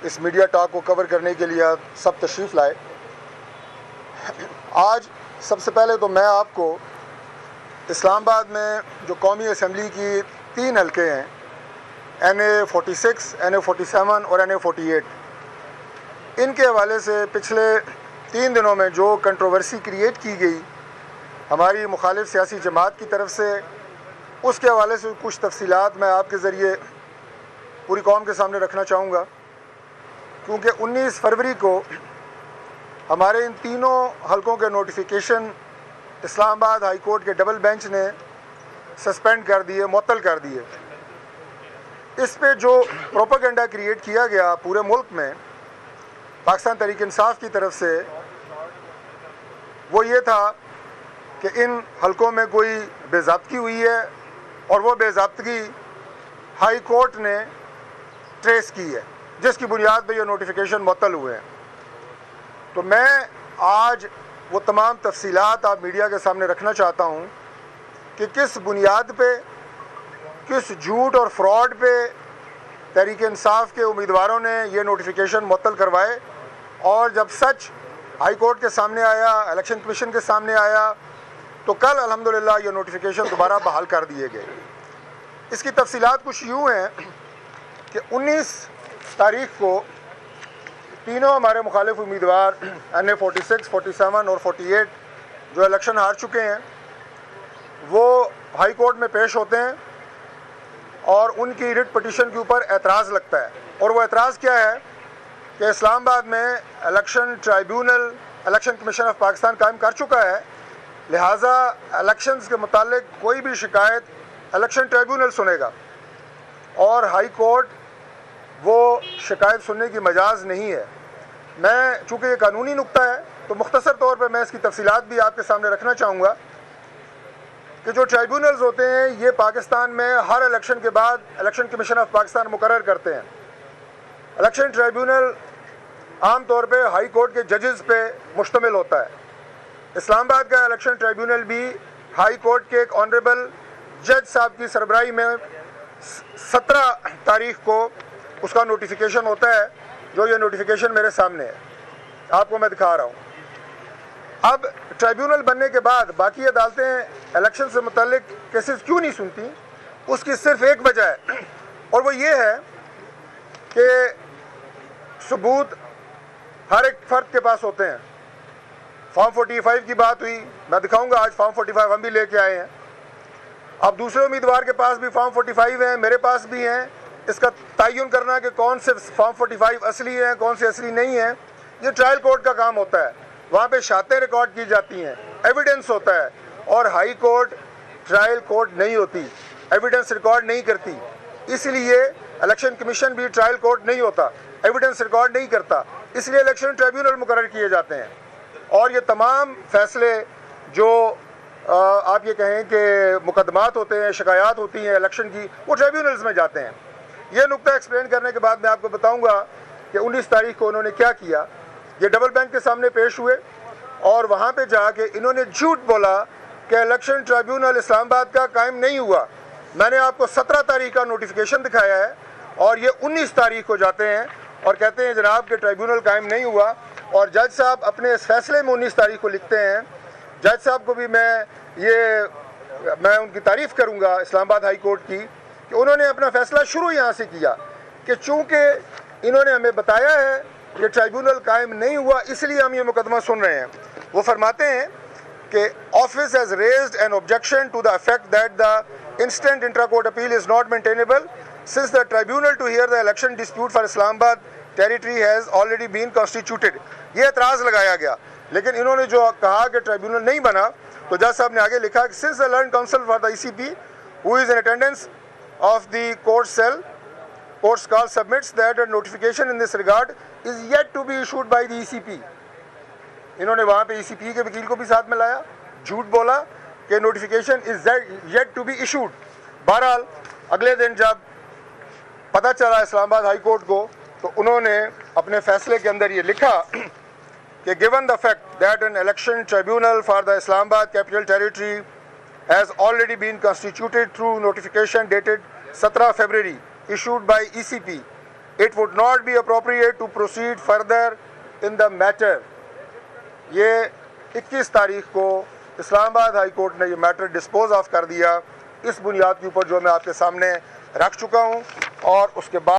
اس media talk کو کور کرنے کے لیے سب تشریف لائے۔ آج سب سے پہلے تو میں آپ کو اسلام آباد میں جو قومی اسمبلی کی 3 حلقے ہیں NA46, NA47 اور NA48، ان کے حوالے سے پچھلے 3 دنوں میں جو کنٹروورسی کریٹ کی گئی ہماری مخالف سیاسی جماعت کی طرف سے، اس کے حوالے سے کچھ تفصیلات میں آپ کے ذریعے پوری قوم کے سامنے رکھنا چاہوں گا، کیونکہ 19 فروری کو ہمارے ان تینوں حلقوں کے نوٹیفیکیشن اسلام آباد ہائی کورٹ کے ڈبل بینچ نے سسپینڈ کر دیے، معطل کر دیے۔ اس پہ جو پروپیگنڈا کریٹ کیا گیا پورے ملک میں پاکستان تحریک انصاف کی طرف سے، وہ یہ تھا کہ ان حلقوں میں کوئی بے ضابطگی ہوئی ہے اور وہ بے ضابطگی ہائی کورٹ نے ٹریس کی ہے، جس کی بنیاد پہ یہ نوٹیفیکیشن معطل ہوئے ہیں۔ تو میں آج وہ تمام تفصیلات آپ میڈیا کے سامنے رکھنا چاہتا ہوں کہ کس بنیاد پہ، کس جھوٹ اور فراڈ پہ تحریک انصاف کے امیدواروں نے یہ نوٹیفیکیشن معطل کروائے، اور جب سچ ہائی کورٹ کے سامنے آیا، الیکشن کمیشن کے سامنے آیا، تو کل الحمدللہ یہ نوٹیفیکیشن دوبارہ بحال کر دیے گئے۔ اس کی تفصیلات کچھ یوں ہیں کہ 19 تاریخ کو تینوں ہمارے مخالف امیدوار NA46, 47 اور 48 جو الیکشن ہار چکے ہیں، وہ ہائی کورٹ میں پیش ہوتے ہیں اور ان کی ریٹ پٹیشن کے اوپر اعتراض لگتا ہے۔ اور وہ اعتراض کیا ہے کہ اسلام آباد میں election tribunal, election commission of Pakistan قائم کر چکا ہے، لہٰذا الیکشنز کے متعلق کوئی بھی شکایت الیکشن ٹرائیبیونل سنے گا، اور ہائی کورٹ وہ شکایت سننے کی مجاز نہیں ہے۔ میں چونکہ یہ قانونی نکتہ ہے تو مختصر طور پہ میں اس کی تفصیلات بھی آپ کے سامنے رکھنا چاہوں گا کہ جو ٹرائیبیونلز ہوتے ہیں یہ پاکستان میں ہر الیکشن کے بعد الیکشن کمیشن آف پاکستان مقرر کرتے ہیں۔ الیکشن ٹرائیبیونل عام طور پہ ہائی کورٹ کے ججز پہ مشتمل ہوتا ہے۔ اسلام آباد کا الیکشن ٹرائیبیونل بھی ہائی کورٹ کے ایک آنریبل جج صاحب کی سربراہی میں 17 تاریخ کو اس کا نوٹیفیکیشن ہوتا ہے، جو یہ نوٹیفیکیشن میرے سامنے ہے، آپ کو میں دکھا رہا ہوں۔ اب ٹرائیبیونل بننے کے بعد باقی عدالتیں الیکشن سے متعلق کیسز کیوں نہیں سنتی؟ اس کی صرف ایک وجہ ہے، اور وہ یہ ہے کہ ثبوت ہر ایک فرد کے پاس ہوتے ہیں۔ فارم 45 کی بات ہوئی، میں دکھاؤں گا، آج فارم 45 ہم بھی لے کے آئے ہیں۔ اب دوسرے امیدوار کے پاس بھی فارم 45 ہیں، میرے پاس بھی ہیں۔ اس کا تعین کرنا کہ کون سے فارم 45 اصلی ہیں، کون سے اصلی نہیں ہیں، یہ ٹرائل کورٹ کا کام ہوتا ہے۔ وہاں پہ شاتیں ریکارڈ کی جاتی ہیں، ایویڈنس ہوتا ہے، اور ہائی کورٹ ٹرائل کورٹ نہیں ہوتی، ایویڈنس ریکارڈ نہیں کرتی۔ اس لیے الیکشن کمیشن بھی ٹرائل کورٹ نہیں ہوتا، ایویڈنس ریکارڈ نہیں کرتا، اس لیے الیکشن ٹرائیبیونل مقرر کیے جاتے ہیں۔ اور یہ تمام فیصلے جو آپ یہ کہیں کہ مقدمات ہوتے ہیں، شکایات ہوتی ہیں الیکشن کی، وہ ٹرائیبیونلز میں جاتے ہیں۔ یہ نقطہ ایکسپلین کرنے کے بعد میں آپ کو بتاؤں گا کہ 19 تاریخ کو انہوں نے کیا کیا۔ یہ ڈبل بینچ کے سامنے پیش ہوئے اور وہاں پہ جا کے انہوں نے جھوٹ بولا کہ الیکشن ٹرائیبیونل اسلام آباد کا قائم نہیں ہوا۔ میں نے آپ کو 17 تاریخ کا نوٹیفیکیشن دکھایا ہے، اور یہ 19 تاریخ کو جاتے ہیں اور کہتے ہیں جناب کہ ٹرائیبیونل قائم نہیں ہوا۔ اور جج صاحب اپنے اس فیصلے میں 19 تاریخ کو لکھتے ہیں، جج صاحب کو بھی میں ان کی تعریف کروں گا اسلام آباد ہائی کورٹ کی، کہ انہوں نے اپنا فیصلہ شروع یہاں سے کیا کہ چونکہ انہوں نے ہمیں بتایا ہے کہ ٹرائیبیونل قائم نہیں ہوا، اس لیے ہم یہ مقدمہ سن رہے ہیں۔ وہ فرماتے ہیں کہ office has raised an objection to the effect that the instant intra-court appeal is not maintainable since the tribunal to hear the election dispute for Islamabad territory has already been constituted۔ یہ اعتراض لگایا گیا، لیکن انہوں نے جو کہا کہ ٹرائیبیونل نہیں بنا، تو جج صاحب نے آگے لکھا کہ since the learned counsel for the ECP who is in attendance of the court cell, court's call submits that a notification in this regard is yet to be issued by the ECP۔ انہوں نے وہاں پہ ECP کے وکیل کو بھی ساتھ میں لایا، جھوٹ بولا کہ notification is yet to be issued۔ بہرحال اگلے دن جب پتہ چلا اسلام آباد ہائی کورٹ کو، تو انہوں نے اپنے فیصلے کے اندر یہ لکھا کہ given the fact that an election tribunal for the Islam Abad Capital Territory has already been constituted through notification dated 17 February issued by ECP, It would not be appropriate to proceed further in the matter. یہ 21 تاریخ کو اسلام آباد high court نے یہ metre dispose of کر دیا اس بنیاد کے اوپر جو میں آپ کے سامنے رکھ چکا ہوں، اور اس کے بعد